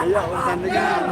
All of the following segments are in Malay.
Iya, urusan dengan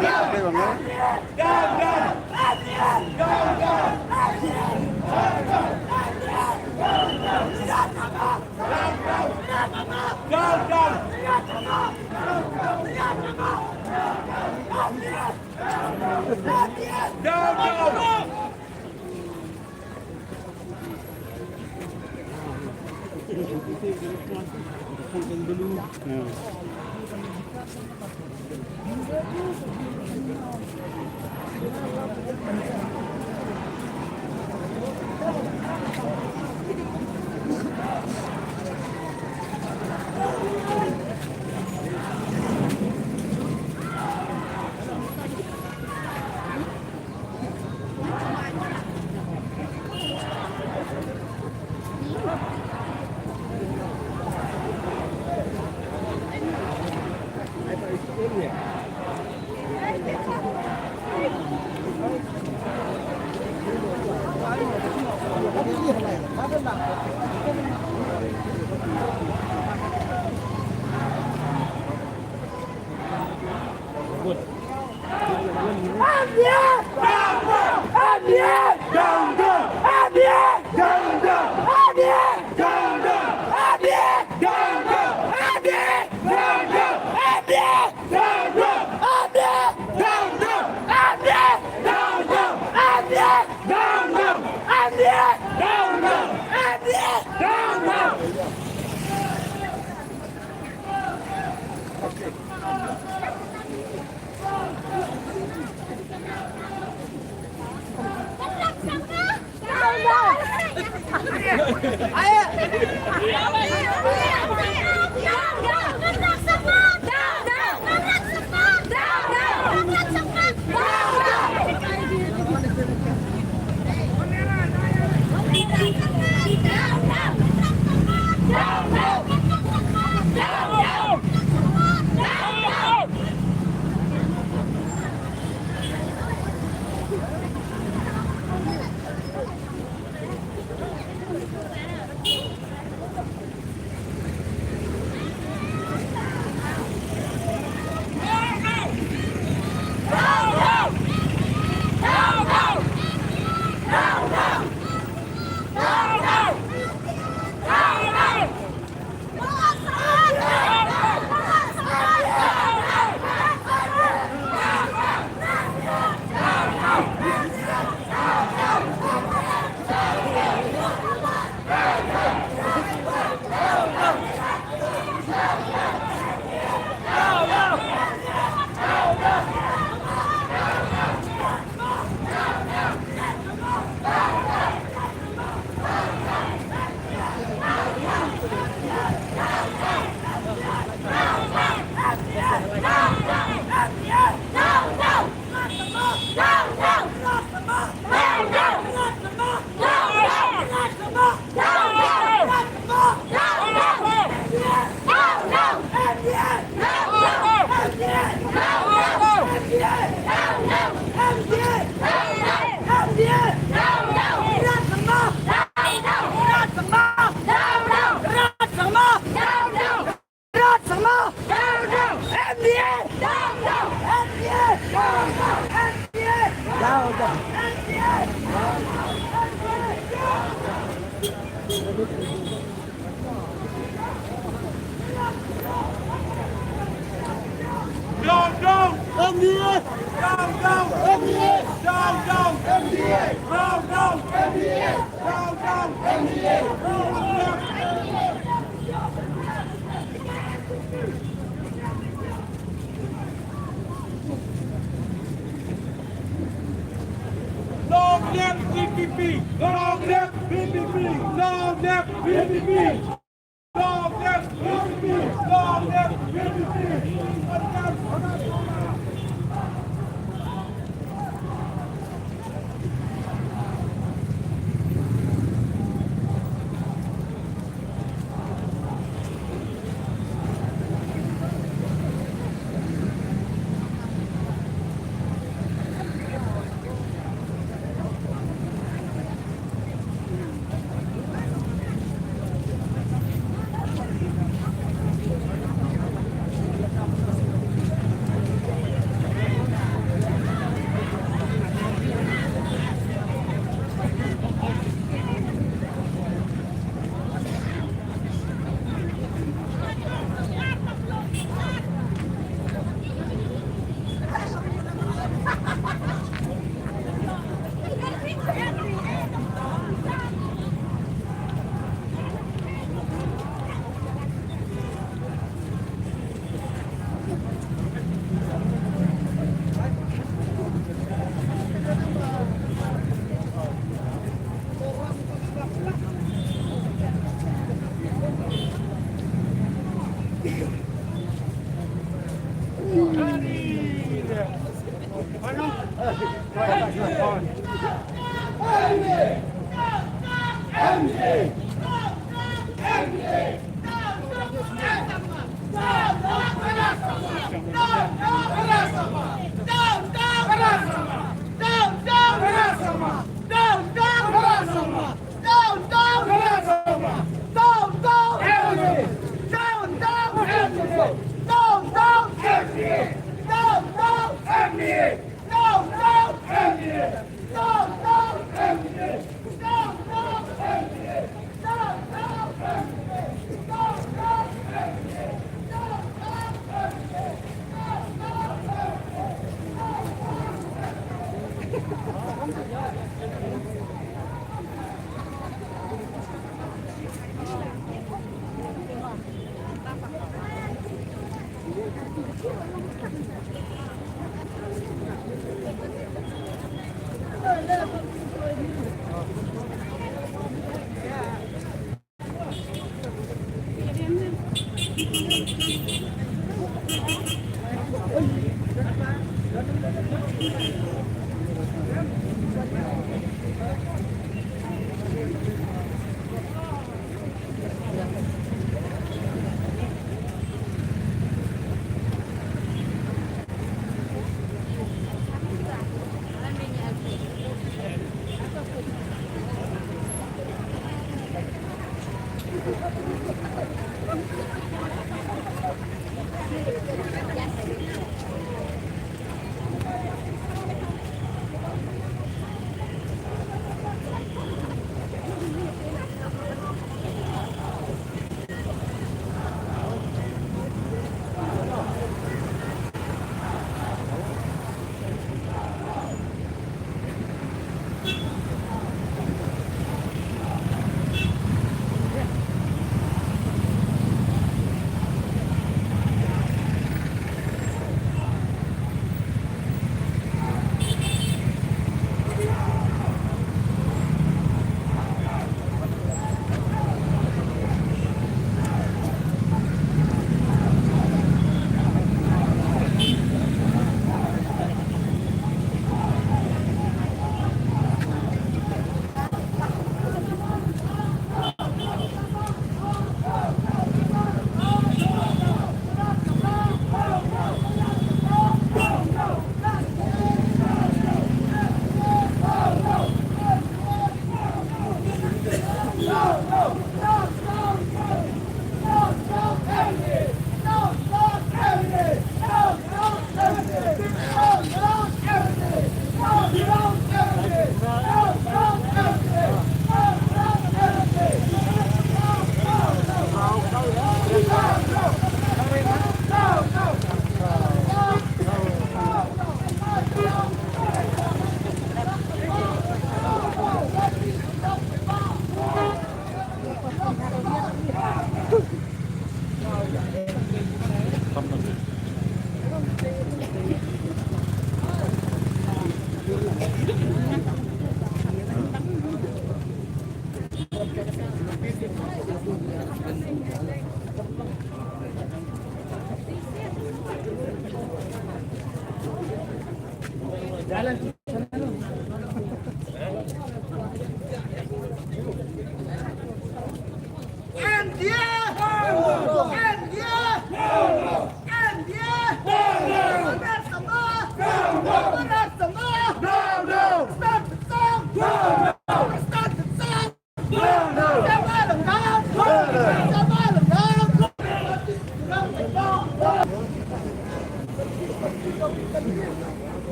oke banget. Long live PPP! Long live PPP! Long live PPP! Long live PPP!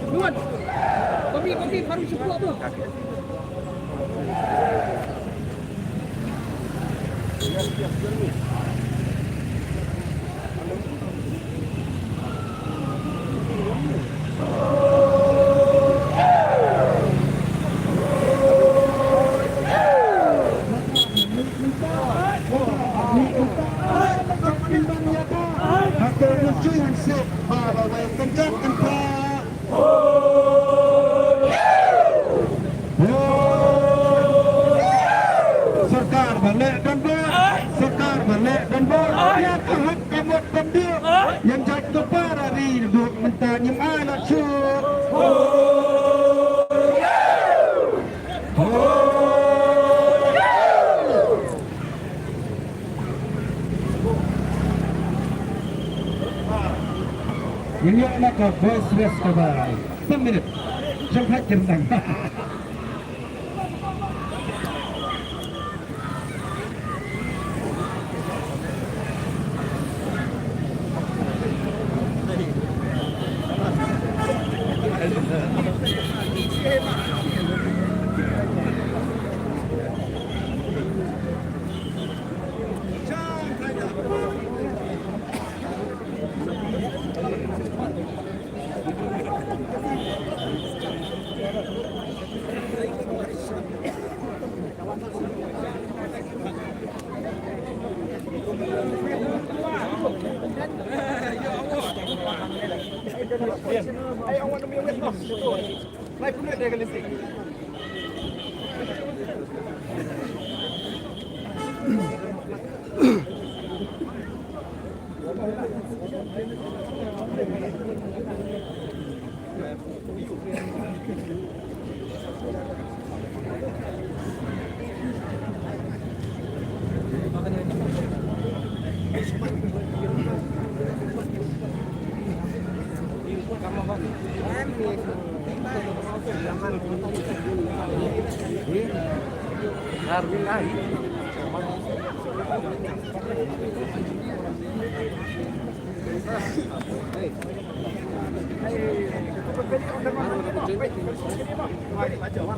Nuan. Kopi baru 10 tu. tegakkan Pak. Serkar balik dan buat, serkar balik dan buat. Ya Tuhan kamu penduk yang jatuh para di duduk mentanya anak syur. Ini adalah voice rest kabar. 1 minit. Sampai kentang. Ay, awan naman yung wet mo. May puno tayo kalisik.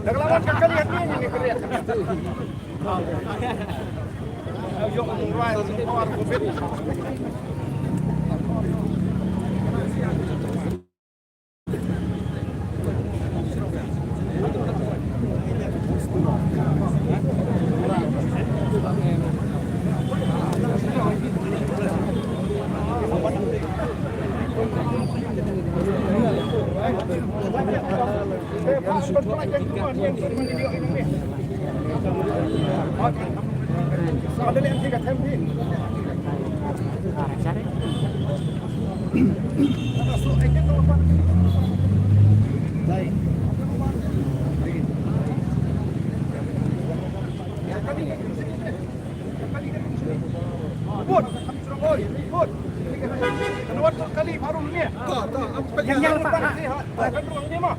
Naglawan ka kalian ni kalian. Ayo ang right power ko fit. Kali baru ni. Yang lepas. Ni mah.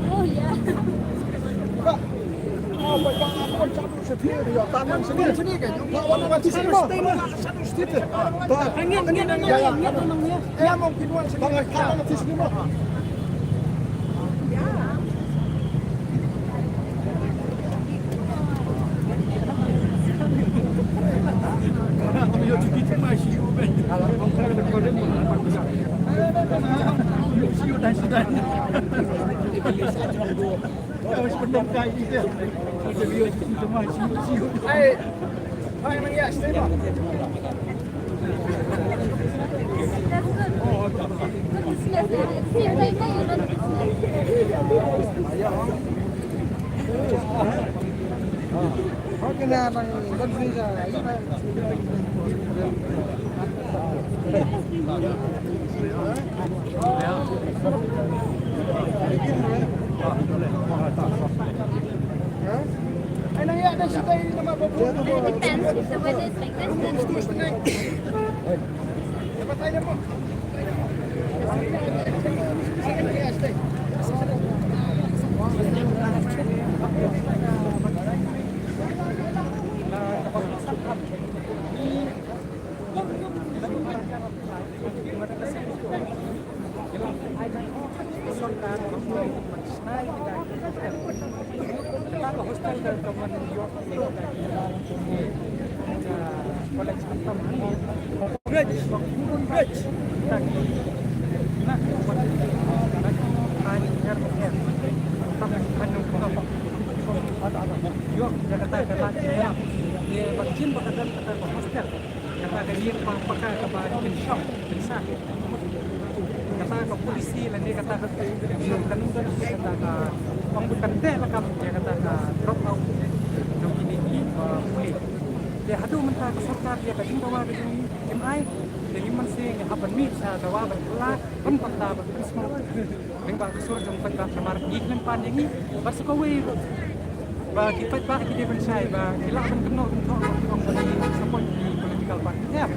Oh ya. Oh, tangan sini kan. Lawan sini. situ. Angin namanya. Ya mungkin wan sebagai kanan di sini mah. Hai, Maria, stay back. Ay, nangyari na siya tayo na mababuto. Depends if the weather is like this. Then Dapat tayo mo. Kata ke polisi lah dia kata ke kan kata ke pembukaan teh lah kamu dia kata ke drop out dong ini boleh dia hadu mentah ke surga dia ke bawa dengan MI jadi masih haban mi sa dawa berlah kan patah berismo dengan ke surga jom patah kamar iklan panjang ini pas kowe bagi bagi dia bersai bagi hilang kena untuk support political party ya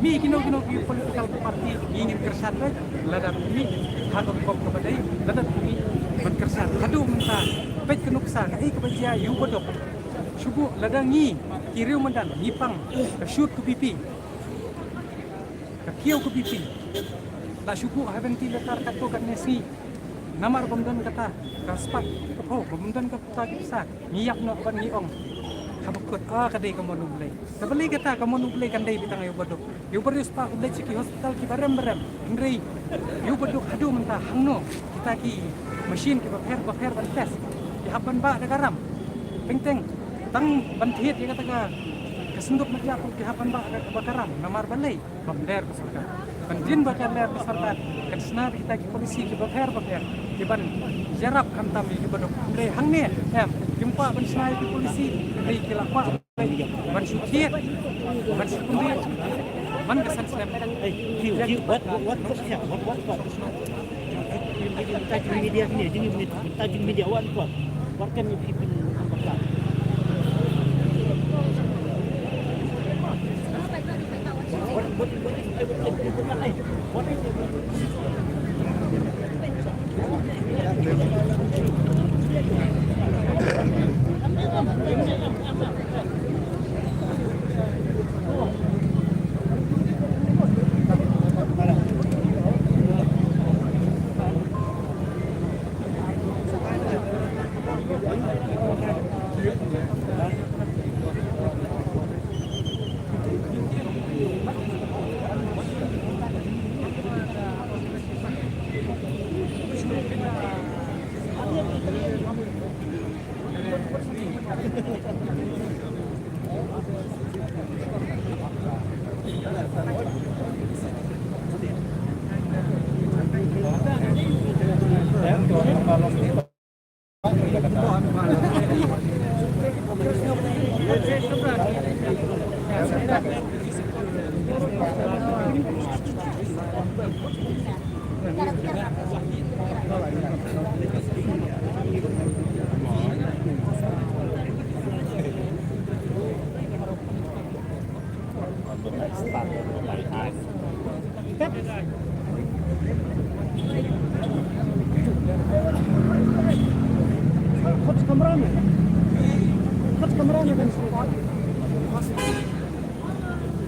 mi kino political party ingin kersat ladap mi hadap kop kepadai ladap mi berkersat hadu mentah pet kenuksan kebaja yu bodok subuh ladangi kiriu mendan nipang shoot ke pipi kiau ke pipi tak subuh haven ti letar kato kat nesi namar pemdan kata kaspat oh pemdan kata kisah ngiyak nak ban ngiong habukut kadai kamu nublay tabali kata kamu nublay kandai bitang yu bodok yu berius pa ublay ciki hospital ki barem ngri yu bodok hadu mentah hangno kita ki mesin ki bakher ban tes ki haban ba da garam teng tang bantiet ya kata kesendup meja pun ki haban ba da kebakaran namar balai pemder peserta penjin bakar ler peserta kesna kita ki polisi ki bakher ki ban jarap kantam ki bodok ngri hangne jumpa ban snai ki polisi ngri ki lakwa ban sukiet ban sekundi ban kesan sem tajin media ni jadi tajin media wan kuat warkan ni pipin ambak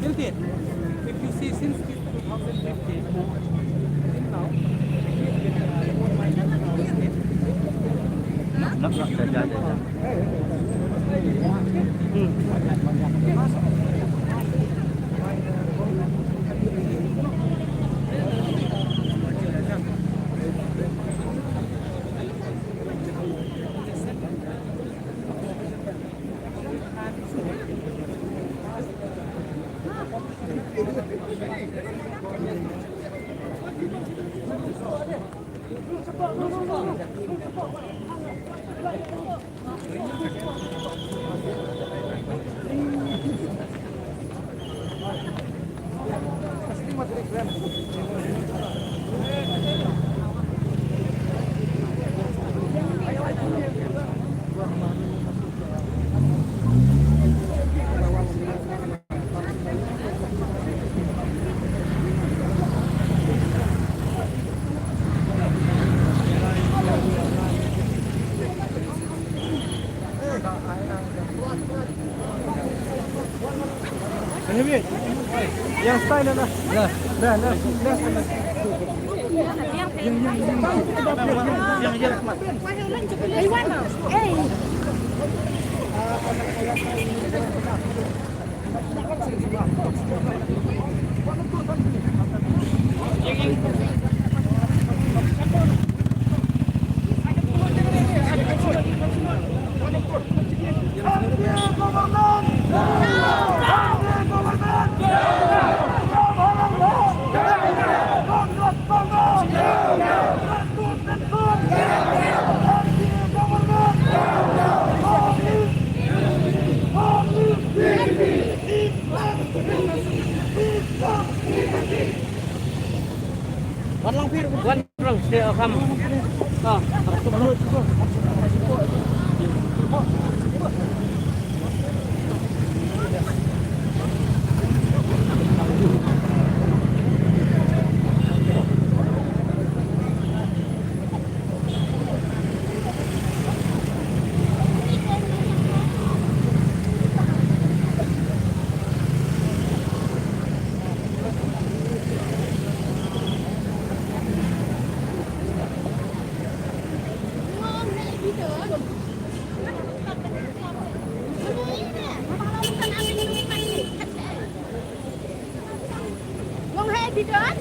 Kiltit see since 2020 till now. Yang style na. Wan lang siya kam. Wong hai đi đến.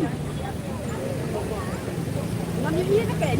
Làm như nó kệ.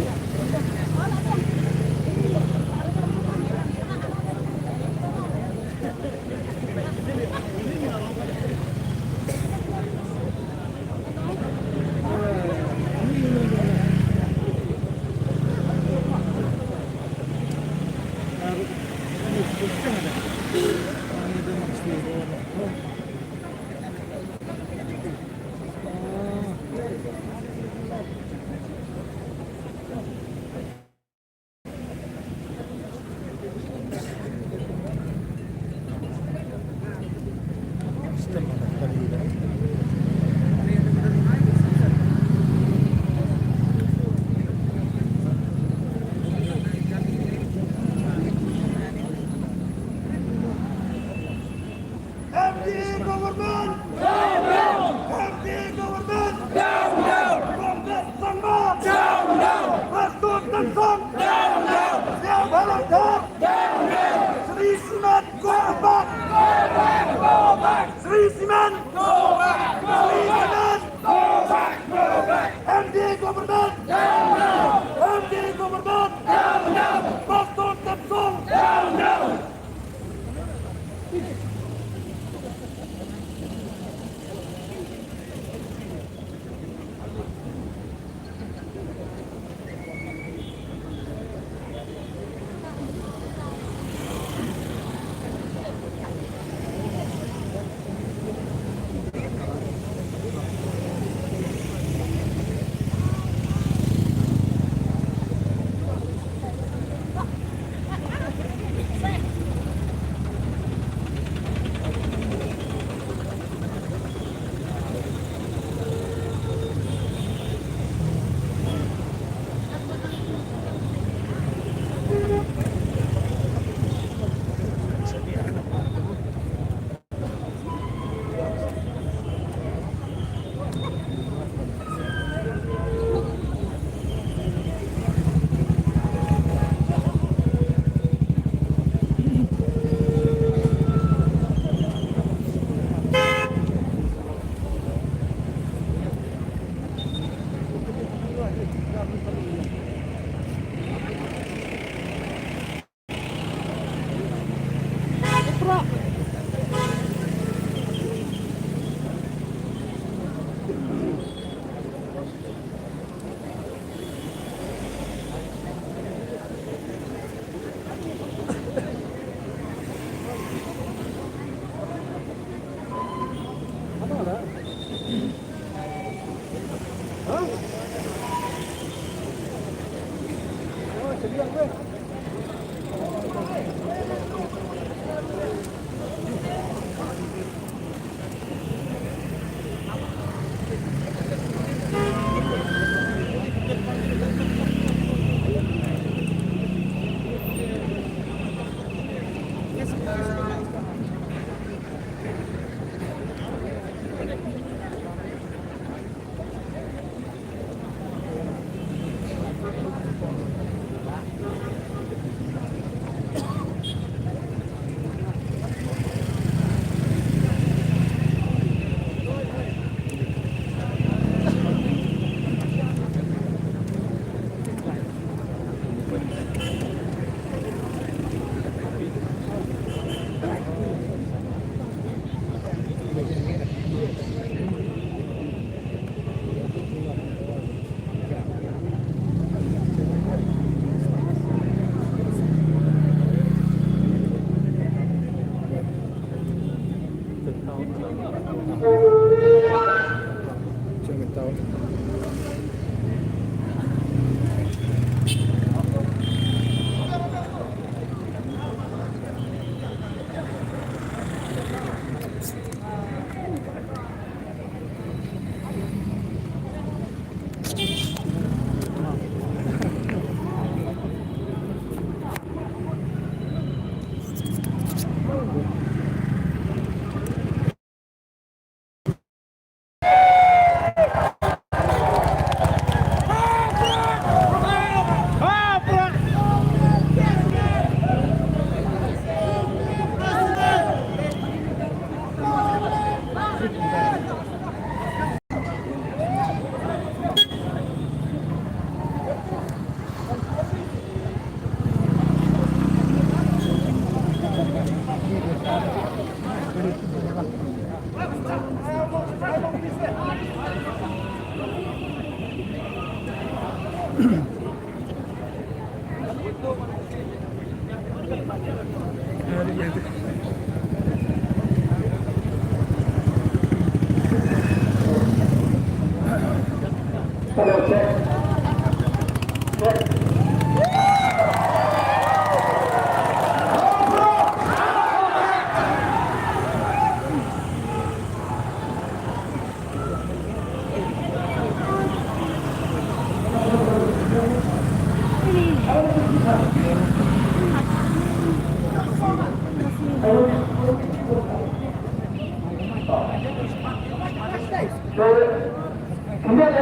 Kemudian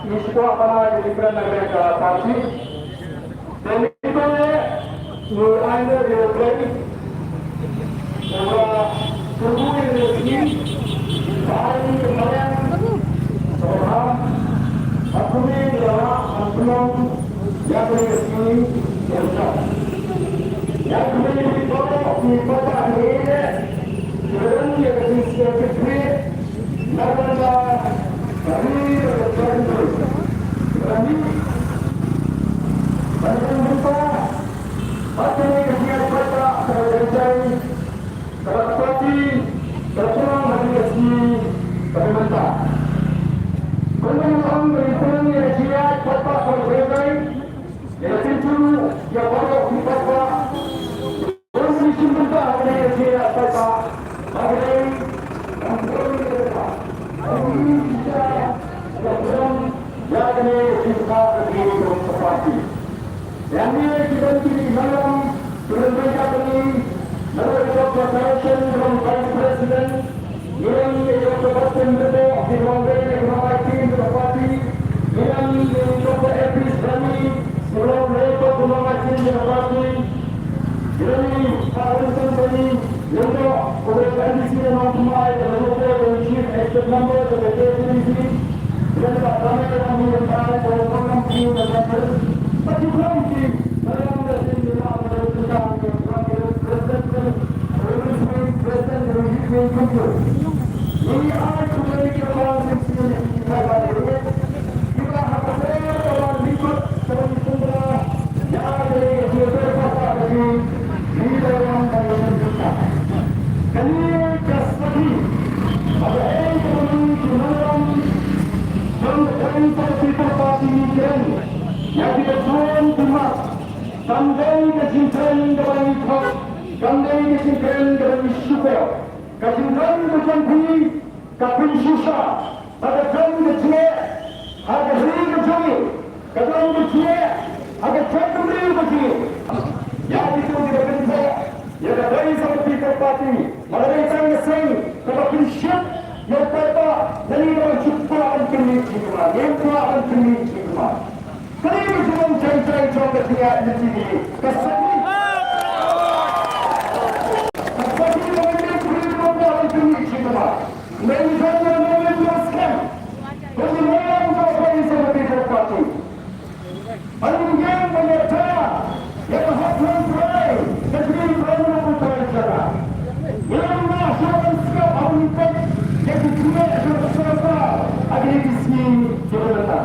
di sebuah para imigran mereka pasti dan itu ada di Ukraina bahwa tubuh ini bahan kemarin orang aku ini adalah belum yang ini yang kemudian di kota ini dan yang ketiga adalah kami Jangan lupa Hati kesian kata Terjadi Terjadi Terjadi Hati kesi Permata Kemudian berhitung Yang siap Kata Terjadi Yang pintu Yang pada Kata Kemudian cinta Hati kesian Kata Terjadi Jadi kita berdiri bersepati. Yang ini kita berdiri dalam berbagai ini melalui cooperation from Vice President, yang cooperation betul di Bombay ekonomi bersepati, yang coba epis kami sebelum mereka ekonomi bersepati, yang kawasan kami yang untuk organisasi yang mampu dan chief expert member of the sini Kandai kecintaan kepada Tuhan, kandai kecintaan kepada syukur, kecintaan kejampi, kapin susah, ada jam kecil, ada hari kecil, kadang kecil, ada cakri kecil. Yang itu tidak benar. Ya dari seperti terpati, malah yang kesini, kapin syuk, yang kata dari orang cukup akan kini cuma, yang tua akan kini cuma. Kalian cuma cari-cari contoh dia di sini. Kesini. Kesini menjadi perintah itu cuma. Menjadi menjelaskan. Bagaimana untuk bagi seperti terpati. Yang menyatakan yang hakkan berai, negeri berai utara cara. Yang masyarakat sikap awalnya yang dijual sesuatu ada di sini sebenarnya.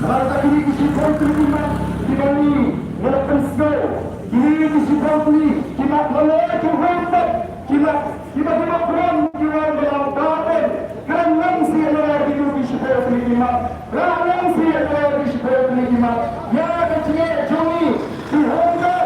Masa ini kisah terima dibani melakukan segala. Ini kisah kita melakukan hubungan kita perang jual dalam kapan kerana siapa itu kisah terima kerana siapa kisah terima yang kecil jumi dihongga.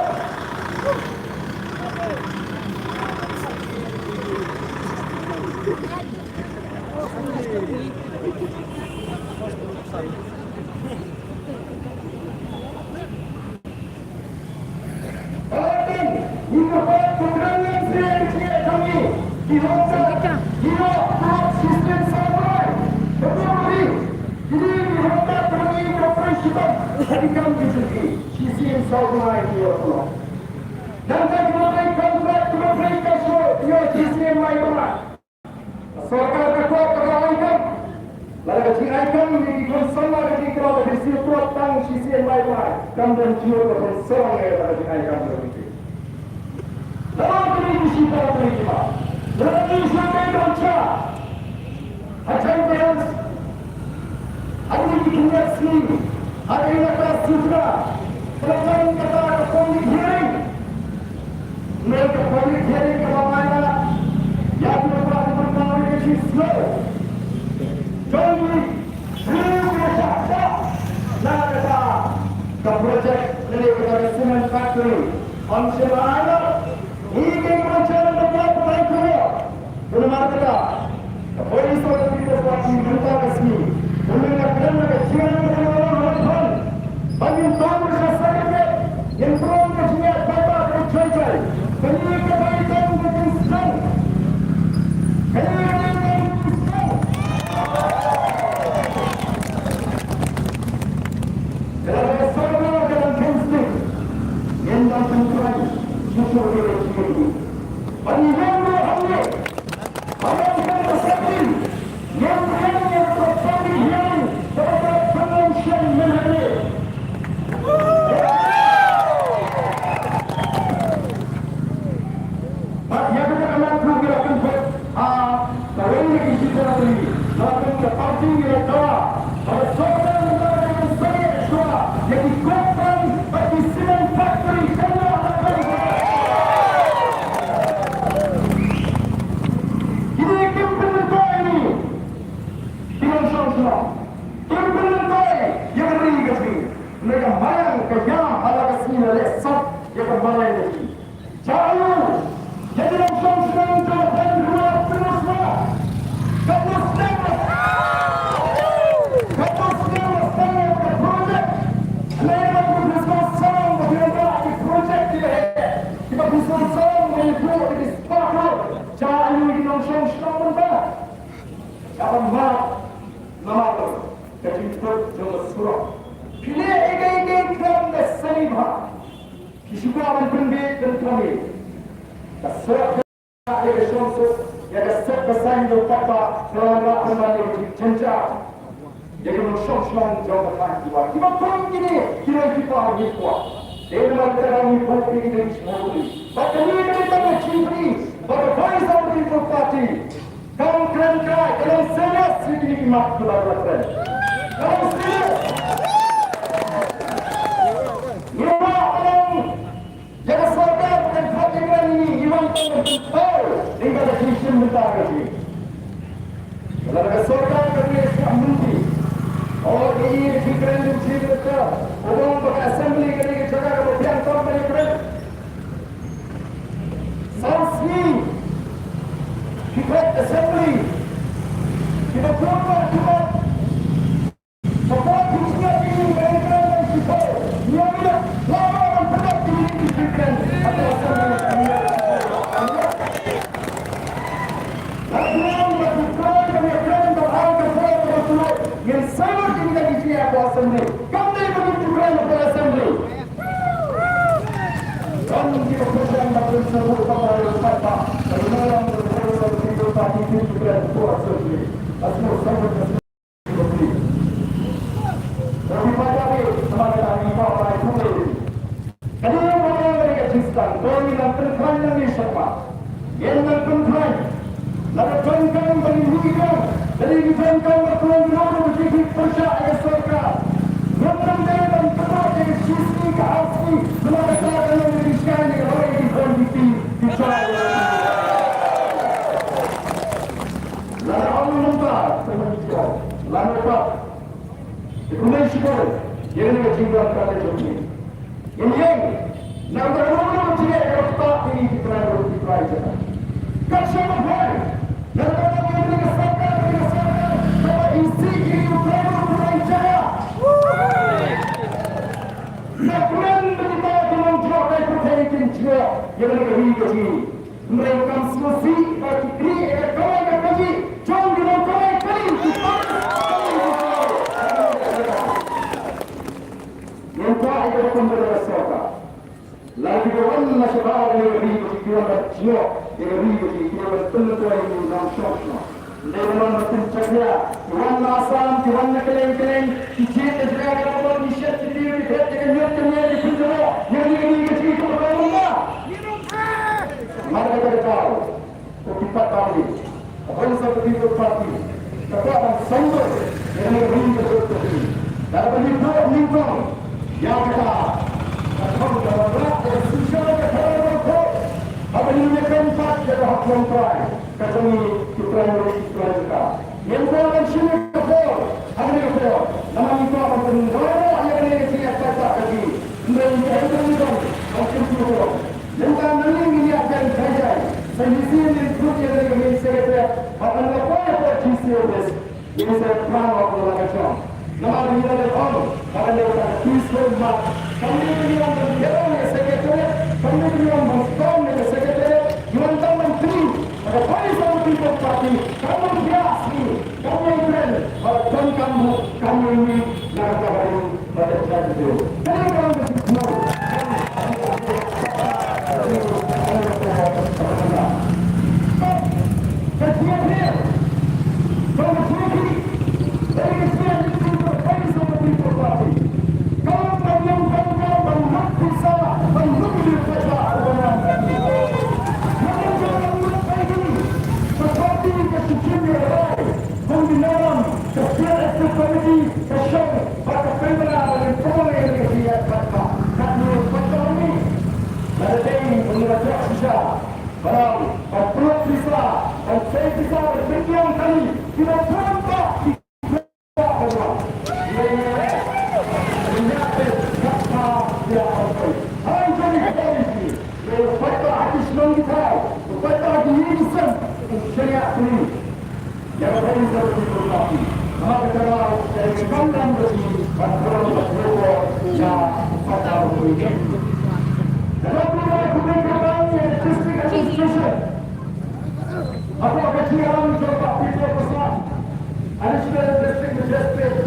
Jadi mensyong-syong jauh berhenti wak. Kita pun gini, kita kita harus kuat. Dia mengatakan ini bukti kita semua. Maka ini kita mencipri, pada Faisal People Party. Kamu kerangkai dalam serius sedikit mak kebablasan. Kamu serius. Ia orang jaga sahabat dan khatiran ini Iwan Tengah hingga ada kisah bentar lagi. Kalau ada sahabat kami Islam Mundi. और ये डिफरेंट चीज का वो असेंबली के लिए जगह को ध्यान कम में डिफरेंट संस्कृति डिफरेंट असेंबली कि वो कौन सा डिफरेंट सपोर्ट दूसरा की अमेरिका में डिफरेंट ये भी लावा और प्रोडक्ट की डिफरेंट अपने असेंबली में yang sama kita di sini aku assembly. Kamu dari begitu keren aku assembly. Kamu di pekerjaan maklum seluruh kapal wisata. Dalam beberapa video tadi itu keren aku assembly. Asal sama assembly. Tapi pada hari sama kita ini apa itu lagi. Kedua orang mereka cinta. Kami nak terkan yang siapa? Yang nak terkan. Lalu terkan bagi mereka. Dari dijanjikan bertuan dulu menjadi percaya surga. Memang dalam tempat yang sisi ke asli melangkah dalam Indonesia yang orang di kondisi dicari. Lalu orang nampak terhijau. Lalu apa? Indonesia yang ini kejiwaan kata joki. Ini nak berlalu menjadi kota ini diterima saja. Kasih mahal. Lalu orang yang kesalahan isi ini bukan bukan cara. Namun kita dengan cara berpikir juga yang lebih tinggi. Mereka mesti bagi ekor bagi jangan dengan kau kali. Yang tak ada pemberian siapa. Lagi orang masyarakat yang lebih tinggi dia yang lebih tinggi dia betul-betul yang nampak. Dengan mencegah, Tuhan Nasam, Tuhan Nakeleng-keleng, Cicit dan juga kapal Nishat sendiri, dengan nyatanya di penjara, yang ini kecil itu berapa? Mari kita tahu, kita tahu, apa yang seperti itu pasti, tapi akan sambut yang lebih betul-betul. Dalam bentuk lingkung, yang kita akan dalam rangka sosial kepada apa yang keempat adalah hak yang terakhir. Kami kita mereka. Yang akan sini kepol, hari kepol. Nama kita akan berubah. Yang ini kita kata lagi. Mereka itu akan berubah. Yang kami ini akan saja. Sendiri yang pun yang kami sebagai akan apa CCOS. Ini saya plan waktu lagi. Nama kita adalah akan kita peaceful march. Kami ini yang berjalan sebagai kami ini yang berjalan sebagai Yuantan Menteri, pada Faisal People Party, kamu biasa, kamu keren, dan kamu ini naraka baru pada saat itu. Jadi kamu semua, kasihan dia, kamu sendiri, dari kasihan itu Faisal People Party. Kamu menyangkau banyak salah, banyak salah argumen. Kombinasi kesian ekonomi kesal pada pembela dan pembela yang dia kata kami ekonomi ada ini menurut saya baru perlu bisa dan saya bisa berpikir kali tidak tampak di bawah ini kata dia apa hai jadi polisi pada hadis mengitahu pada hadis syariat ini yang ada di dalam kopi. Maka kalau saya kembangkan begini, pada berapa yang pada begini. Dalam beberapa kebenaran yang district administration, apa kecilan coba people besar, additional district magistrate,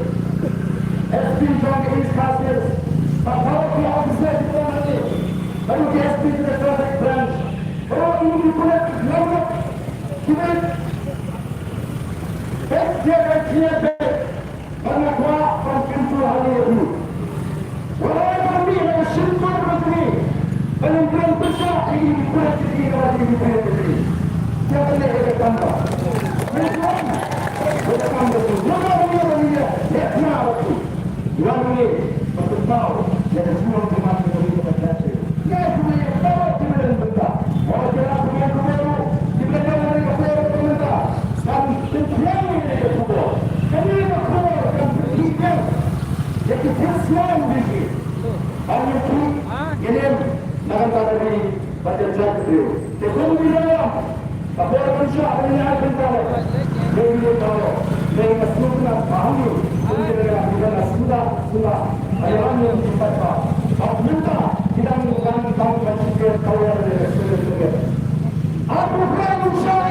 SP John East Castles, apa officer di mana ni, baru di SP the traffic branch, baru ini dibuat lama, kita dia akan siap karena ini buat diri orang ini buat diri. Siapa yang ada tambah? Bukan. Bukan tambah tu. Bukan dia. Dia kenal tu. Yang ini betul tahu. Yang semua teman kita berkata. Ya semua yang tahu kita berkata. Orang jalan punya keberu. Kita jalan dari keberu berkata. Dan setiap ini keberu. Kami keberu dan berhikmah. Yang kita semua begini. Hanya itu. Ini jangan tak ada baca jatuh. Tekun bilang. Apa yang saya ini akan tahu. Dia tahu. Dia masuknya paham. Dia sudah. Ayam yang dibaca. Apa minta kita menggunakan tahu macam kau yang ada. Aku bukan usaha.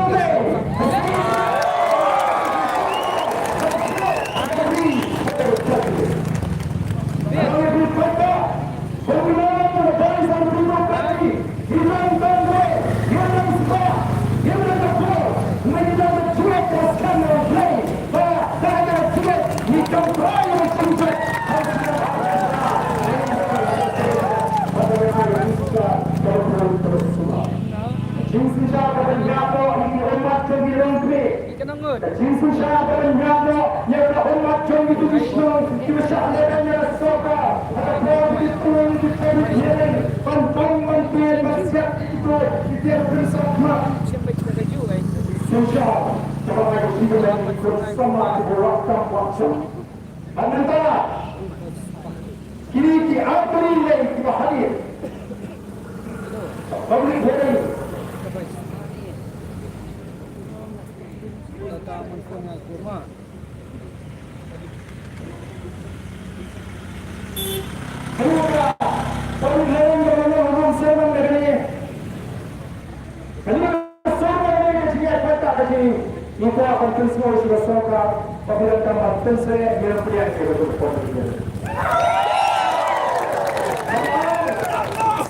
Jinsu siapa menjadi yang umat jom itu Vishnu, kita sahaja soka, ada itu kita berjalan, pantang mantin masih itu kita bersama. Sosial, kalau kita bersama berakam. Antara kini apa yang kita hadir, public hearing. Taman Sungai Kurma. Kedua, pemilihan orang serang negeri. Kedua, serang negeri jika kata kaki, itu akan semua sudah soka. Apabila tambah tense, dia pilihan ke betul pemilihan.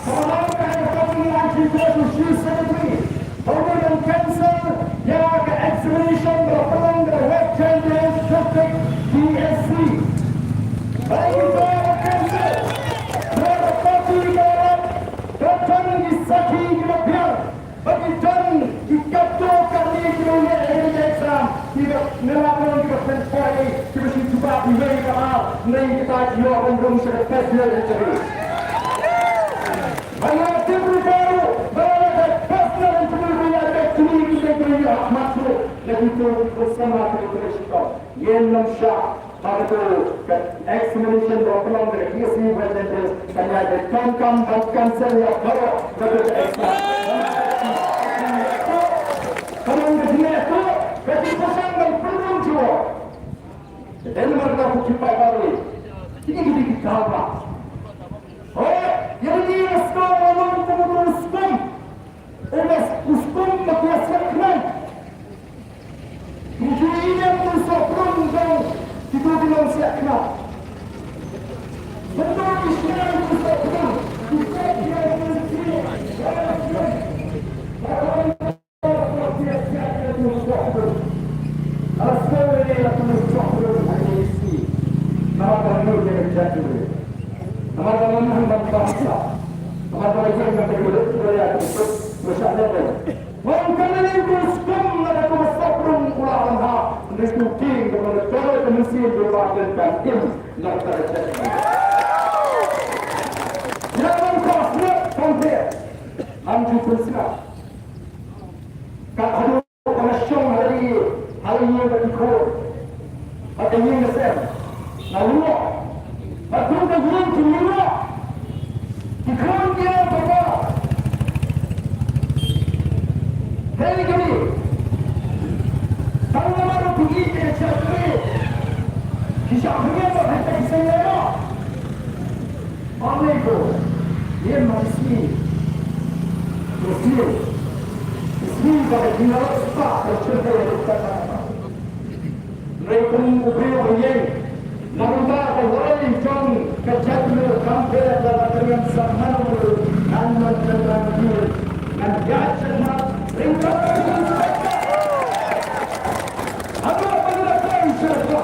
Kalau kita pemilihan kita suci sekali, pemilihan cancel, ya ke examination berpeluang berweb changes subject DSC. Baik itu cancel. Berpati dalam datang disaki kemudian bagi dan dikatu kali kemudian exam tidak melakukan kita pensari kita juga pilih kalau nanti kita jawab belum sudah tes dia jadi. Banyak tim baru banyak personal interview ada sini kita punya masuk lagi tu bersama kita kita yang nampak pada examination berpeluang dari DSC presenters kami ada kam bahkan saya baru pada exam. Kalau begini tu bagi pesan dan peluang juga. Dan mereka kucipai baru ini kita apa? Oh, yang ini sekarang orang betul uskum, oleh uskum makin sekran. Mungkin ini yang bersokong dan kita bilang sekran. Betul Islam bersokong, kita dia bersih. Asal ini aku bersokong hari ini. Nama kamu yang jatuh. Teman-teman bangsa, teman-teman yang berkuliah untuk bersama. Mungkin ini bersama ada bersama ulang hak diskusi dengan cara komisi berbagai tim nak terjadi. Jangan kosnya konser, anjur bersama. Kalau koneksi hari ini berikut, ada yang besar, lalu. Aku tak boleh cuma ikan dia apa? Hei kini, kalau mahu pergi ke Chile, kisah punya apa hendak saya? Amerika, dia masih pada tinggal sepak tercedera di sana. Mereka mengubah yang Nampak orang jom kejadian kampir dalam dengan zaman dulu dan menjelang dulu dan jadinya ringkas. Apa pendapat saya?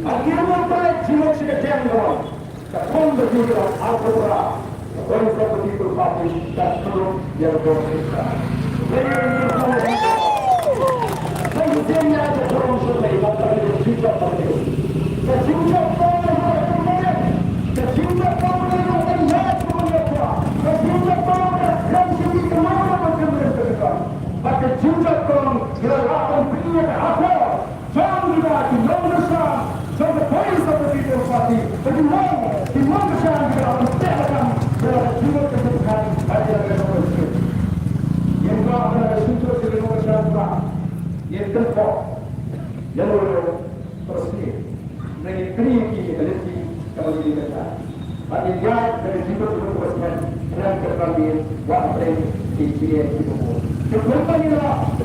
Akhirnya baik jiwa kita tengok. Kapon berjuang Al-Quran. Voice of the People Party dan seluruh Dialog Kita. Pentingnya forum survei dapat juga penting. Sejumlah pengamat, sejumlah pengamat melihat kemudian, sejumlah pengamat yang sedih kemana berkemudian berdekat. Maka jumlah gerakan pilihan apa? Jangan kita dimana from the voice of the People Party, dimana kita akan mendapatkan dalam jumlah keseluruhan ajaran revolusi. Yang kedua adalah sumber kebenaran. Yang keempat, jalur resmi dari kriyaki teliti kembali kita. Bagi dia dari sumber kebenaran dan kebenaran wakil di sini itu. Kebenaran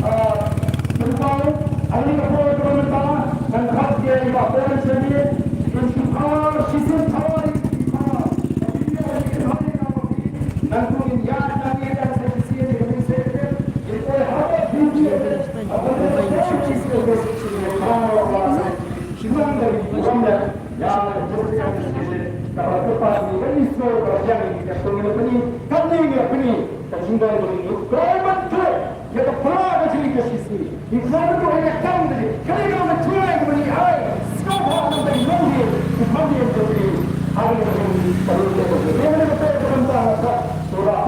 tentang ahli kebenaran dan khasnya di bawah sendiri istiqamah sistem tawar istiqamah. Dan kemudian kami akan sesi dengan saya itu harus Simbang dari Uganda yang berjaya kalau tepat di Islam berjaya yang penting kami ini tersimbang dari Uganda ya terpelajar jadi kesisi di sana tu ada kami kali kalau mencuai kembali hai sekarang dari mana kami yang beri hari ini perlu kita yang kita tentang surah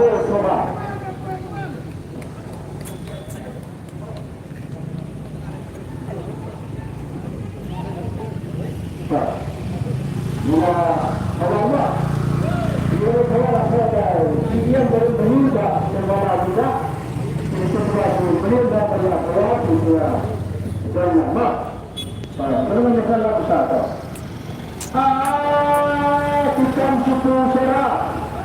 Mula Allah, dia berkata, dia berbentuk sebagai juga sesuatu berubah pada Allah juga dan nama. Belum masalah besar.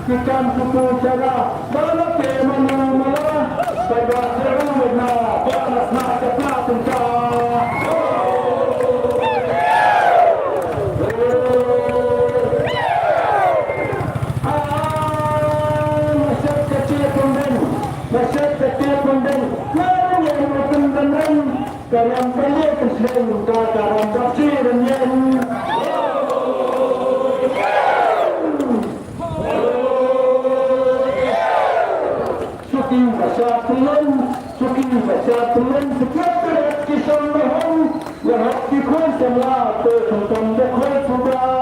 Kita suku cara, mana kemana malah, sebab serumna, balas nak cepat tentang. Dalam banyak kesalahan dalam tafsirnya suki baca tulen setiap kisah mahal yang hati kau semua tentang dekor sudah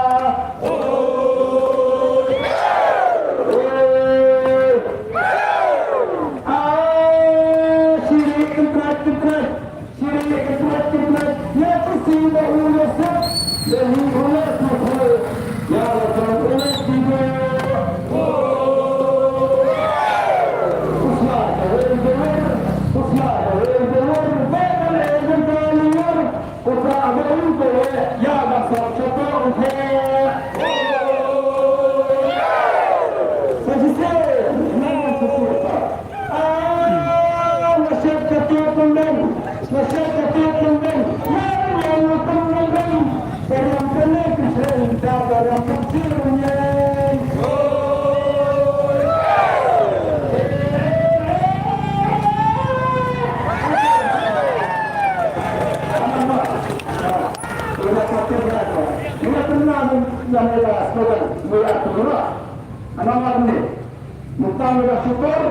syukur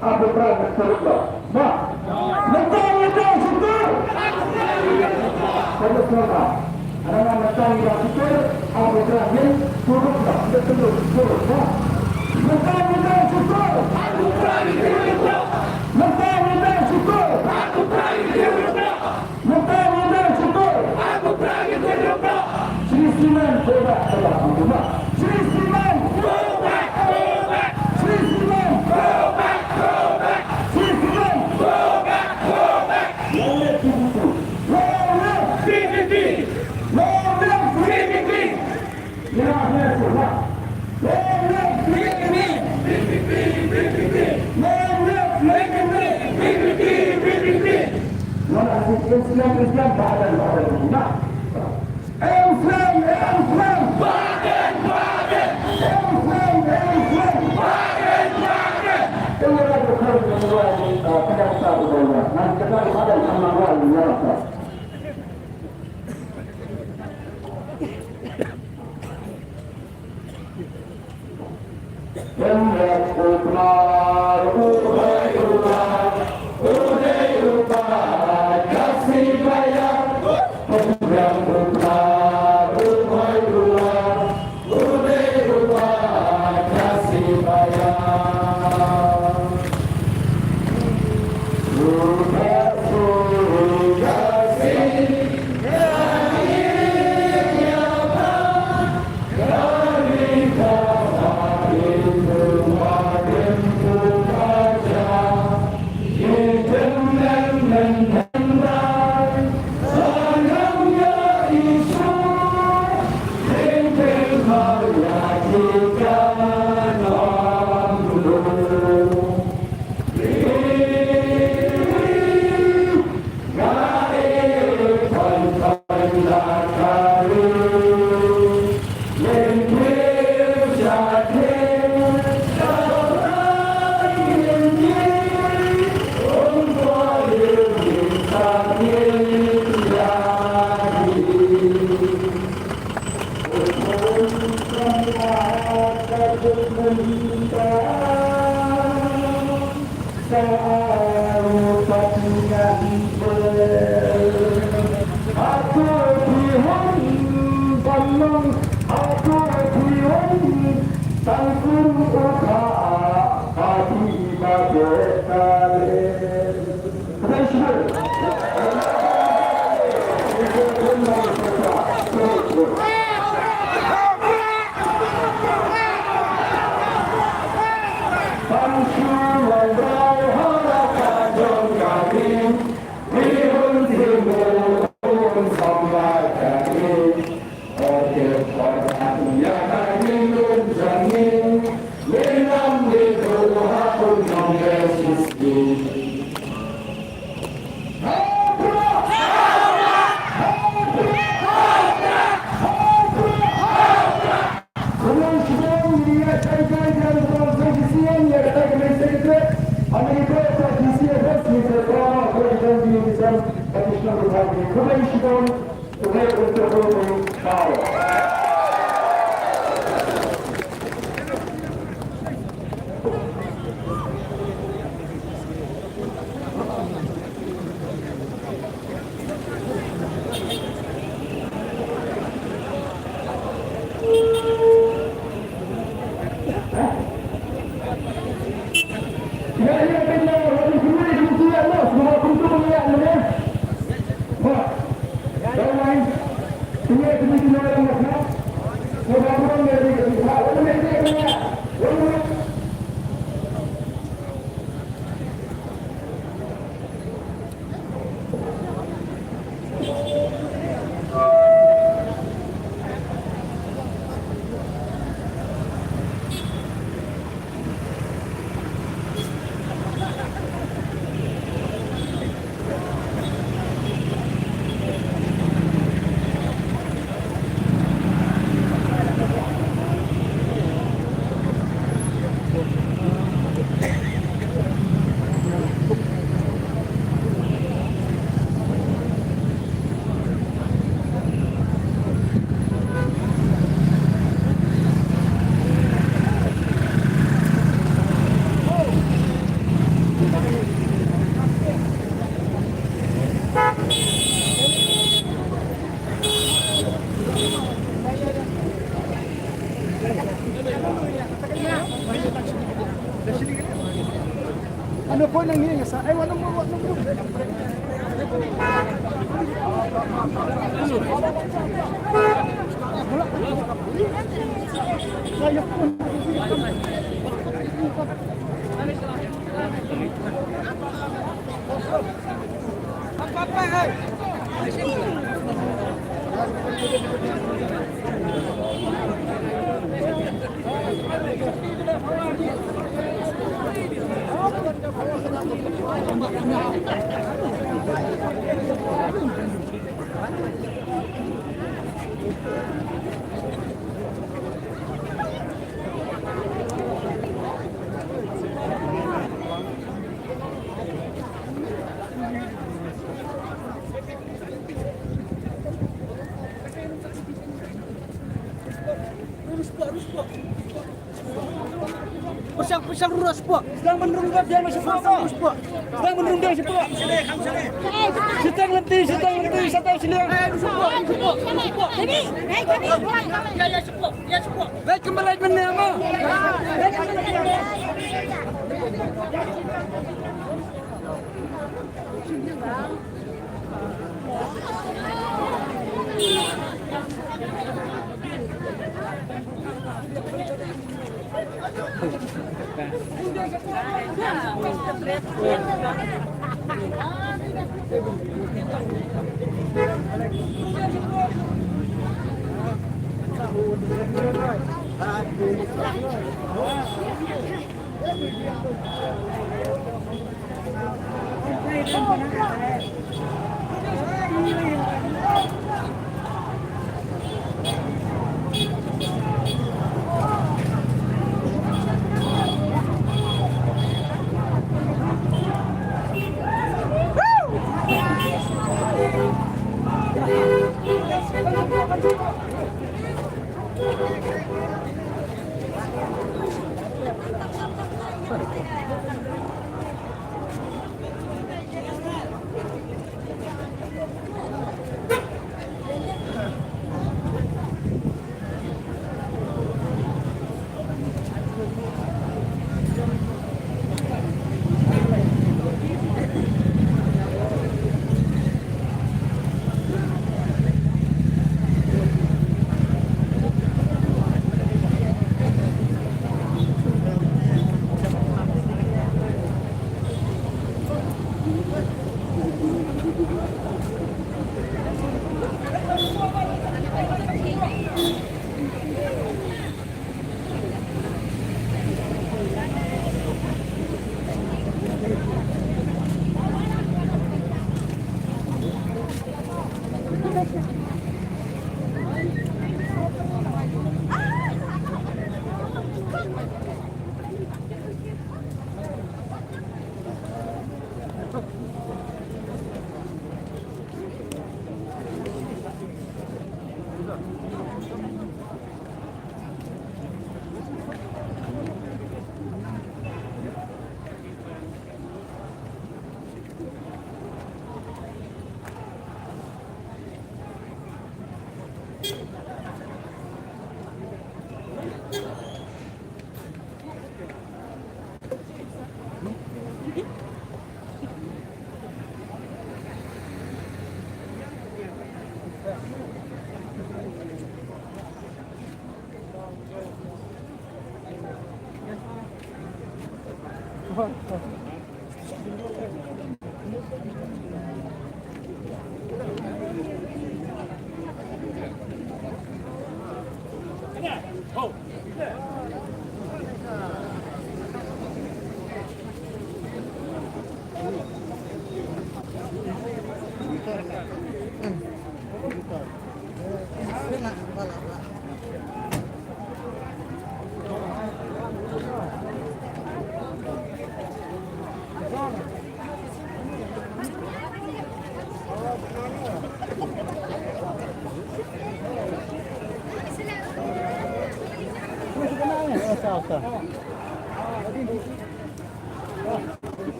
aku berada bersyukur. Nah, mentang syukur. Saya semua. Anak mentang syukur aku berada turut betul. Nah, mentang syukur. Aku berada mentang syukur. Aku berada mentang syukur. Aku berada Sri Siman coba Allah. Sri Siman Islam badan nah Islam badan Ano po nang hihinga sa... Ay, wala mo. Sayang po. Pusang ruras po. Sedang menurunkan dia masih puasa. Sedang menurunkan si po. Sedang letih, sedang siliang. Jadi, ya sepo. Baik kembali menama.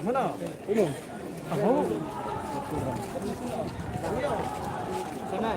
Mana? Ini. Oh. Sana.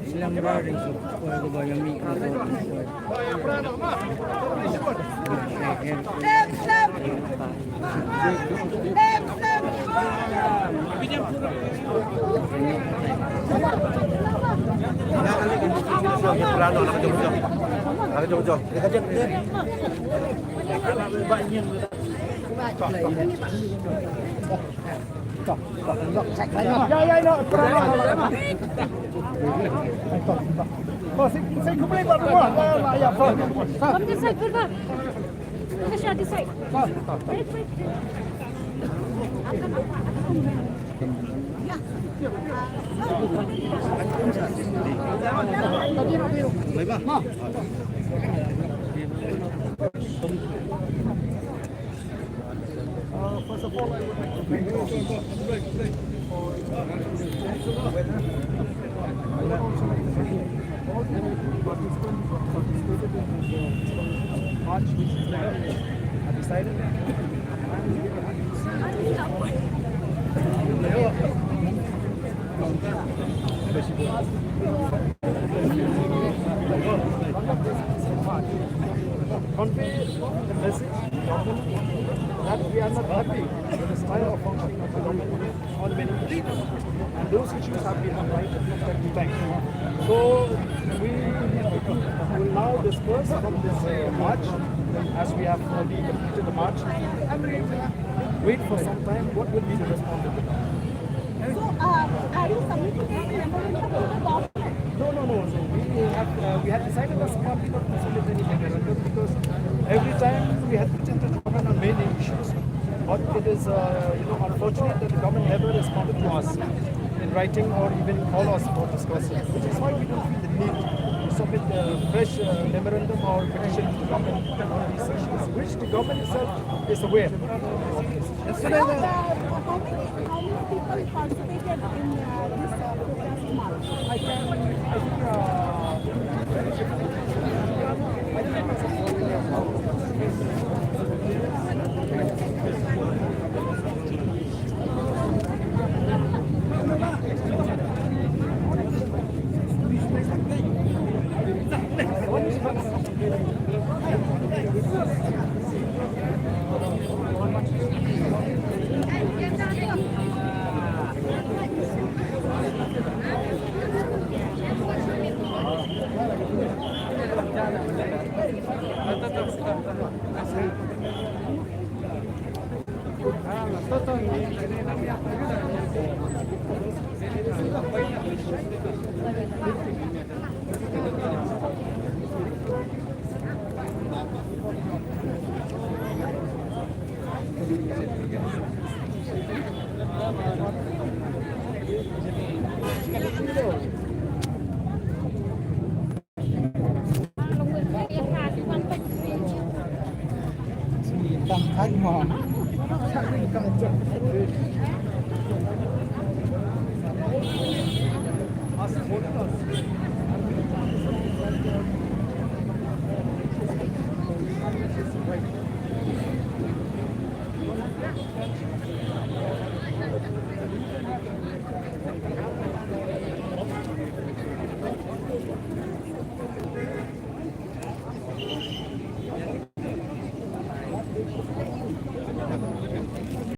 Silang baring so ko ba yung mi ko. Step, step. Saya kembali buat rumah. Ya, Come this side, Purva. Kasha, this side. Wait, wait. First of all, I would like to thank you. I would also like to thank all the participants who participated in this march, which is I decided. Convey the message to the government that we are not happy with the style of functioning of the government on many issues. And those issues have been highlighted from the bank. So we will now disperse from this march as we have already completed the march and wait for some time what will be the response of the government. So, are you submitting any memorandum to the government? No. We had decided as a party not to submit any memorandum because every time we had presented the government on many issues, but it is unfortunate that the government never responded to us in writing or even call us for discussion, which is why we don't feel the need to submit a fresh memorandum or petition to the government on these issues, which the government itself is aware. How many people participated in this protest march? I think